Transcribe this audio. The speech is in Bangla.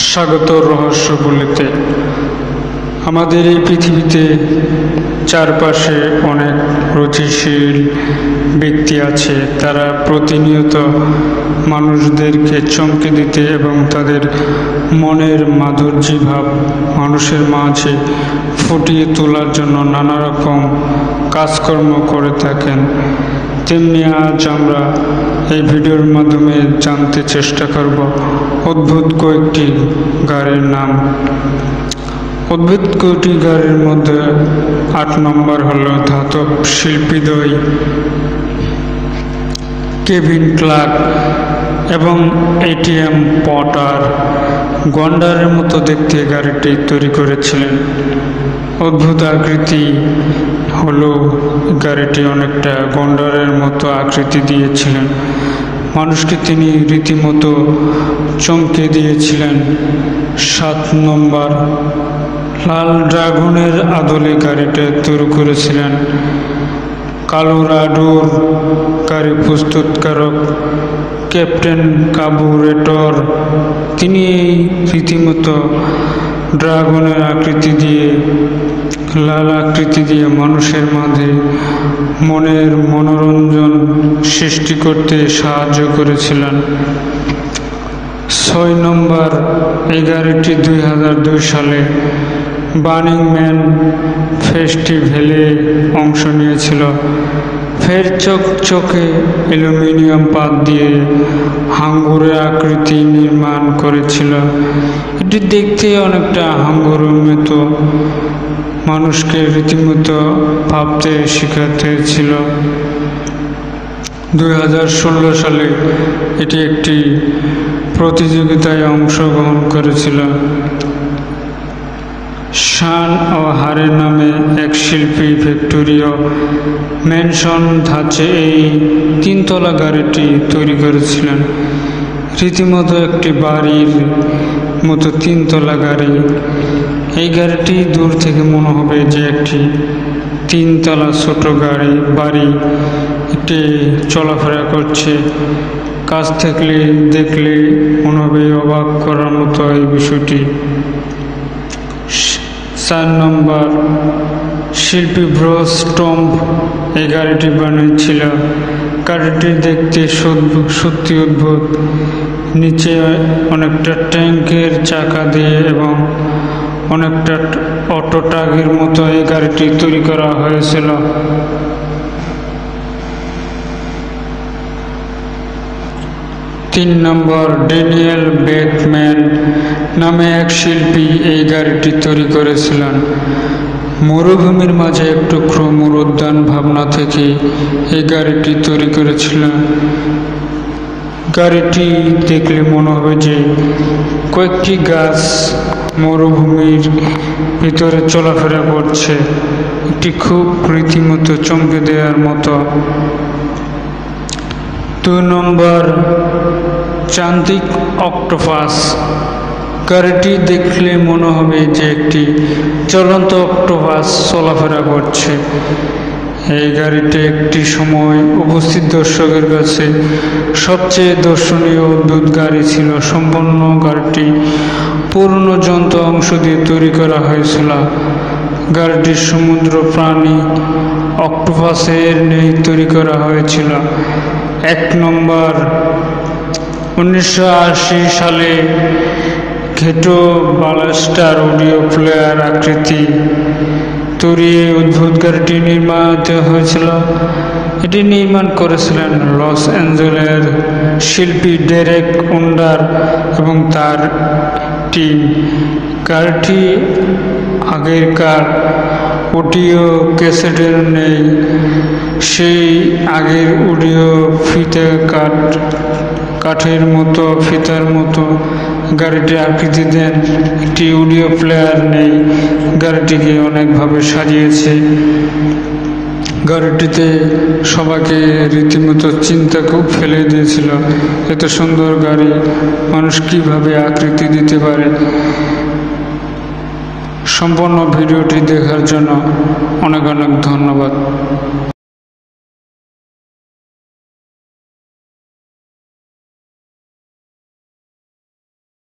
স্বাগত রহস্যগুলিতে। আমাদের এই পৃথিবীতে চারপাশে অনেক রুচিশীল ব্যক্তি আছে। তারা প্রতিনিয়ত মানুষদেরকে চমকে দিতে এবং তাদের মনের মাধুর্যী ভাব মানুষের মাঝে ফুটিয়ে তোলার জন্য নানা রকম কাজকর্ম করে থাকেন। তেমনি আজ আমরা এই ভিডিওর মাধ্যমে জানতে চেষ্টা করব অদ্ভুত কয়েকটি গাড়ির নাম। অদ্ভুত কয়েকটি গাড়ির মধ্যে 8 নম্বর হলো ধাতব শিল্পীদ্বয় কেভিন ক্লার্ক এবং এটিএম পটার গন্ডারের মতো দেখতে গাড়িটি তৈরি করেছিলেন। অদ্ভুত আকৃতি হলো গাড়িটি অনেকটা গন্ডারের মতো আকৃতি দিয়েছিলেন। মানুষকে তিনি রীতিমতো চমকে দিয়েছিলেন। 7 নম্বর লাল ড্রাগনের আদলে গাড়িটা তৈরি করেছিলেন কলোরাডোর গাড়ি প্রস্তুতকারক ক্যাপ্টেন কার্বুরেটর। তিনি এই রীতিমতো ড্রাগনের আকৃতি দিয়ে লাল আকৃতি দিয়ে মানুষের মাঝে মনের মনোরঞ্জন সৃষ্টি করতে সাহায্য করেছিলেন। 6 নম্বর এই গাড়িটি 2002 সালে বার্নিং ম্যান ফেস্টিভ্যালে অংশ নিয়েছিল। ফের চকচকে অ্যালুমিনিয়াম পাত দিয়ে হাঙ্গরের আকৃতি নির্মাণ করেছিল। এটি দেখতে অনেকটা হাঙ্গরের মতো, মানুষকে রীতিমতো ভাবতে শেখাতেছিল। 2016 সালে এটি একটি প্রতিযোগিতায় অংশগ্রহণ করেছিল। শান ও হারে নামে এক শিল্পী ভিক্টোরীয় ম্যানসন ধাঁচে এই 3 তলা গাড়িটি তৈরি করেছিলেন। রীতিমতো একটি বাড়ির মতো 3 তলা গাড়ি। এই গাড়িটি দূর থেকে মনে হবে যে একটি 3 তলা ছোট বাড়ি একটি চলাফেরা করছে। কাছ থেকে দেখলে মনে হবে অবাক করার মতো এই বিষয়টি। 4 নম্বর শিল্পী ব্রুস স্টম্প এই গাড়িটি বানিয়েছিল। গাড়িটি দেখতে সত্যি অদ্ভুত। নিচে অনেকটা ট্যাঙ্কের চাকা দিয়ে এবং অনেকটা অটো ট্রাকের মতো এই গাড়িটি তৈরি করা হয়েছিল। 3 নম্বর ড্যানিয়েল বেকম্যান নামে এক শিল্পী এই গাড়িটি তৈরি করেছিলেন। মরুভূমির মাঝে এক টুকরো মরুদ্যান ভাবনা থেকে এই গাড়িটি তৈরি করেছিলেন। গাড়িটি দেখলে মনে হবে যে কয়েকটি গাছ মরুভূমির ভিতরে চলাফেরা করছে। এটি খুব রীতিমতো চমকে দেওয়ার মতো। 2 নম্বর যান্ত্রিক অক্টোপাস। গাড়িটি দেখলে মনে হবে যে একটি চলন্ত অক্টোপাস চলাফেরা করছে। এই গাড়িটি একটি সময় উপস্থিত দর্শকের কাছে সবচেয়ে দর্শনীয় অদ্ভুত গাড়ি ছিল। সম্পূর্ণ গাড়িটি পুরনো যন্ত্র অংশ দিয়ে তৈরি করা হয়েছিল। গাড়িটির সমুদ্র প্রাণী অক্টোপাসের নেই তৈরি করা হয়েছিল। 1 নম্বর 1980 সালে ঘেটো ব্লাস্টার অডিও প্লেয়ার আকৃতি তৈরি অদ্ভুত গাড়িটি নির্মিত হয়েছিল। এটি নির্মাণ করেছিলেন লস অ্যাঞ্জেলেসের শিল্পী ডেরেক ওন্ডার এবং তার টিম। গাড়িটি আগেরকার অডিও ক্যাসেটের নেই, সেই আগের অডিও কাঠের মতো ফিতার মতো গাড়িটি আকৃতি দেন। একটি অডিও প্লেয়ার নেই। গাড়িটিকে অনেকভাবে সাজিয়েছে। গাড়িটিতে সবাইকে রীতিমতো চিন্তা খুব ফেলে দিয়েছিল। এত সুন্দর গাড়ি মানুষ কিভাবে আকৃতি দিতে পারে। সম্পূর্ণ ভিডিওটি দেখার জন্য অনেক ধন্যবাদ।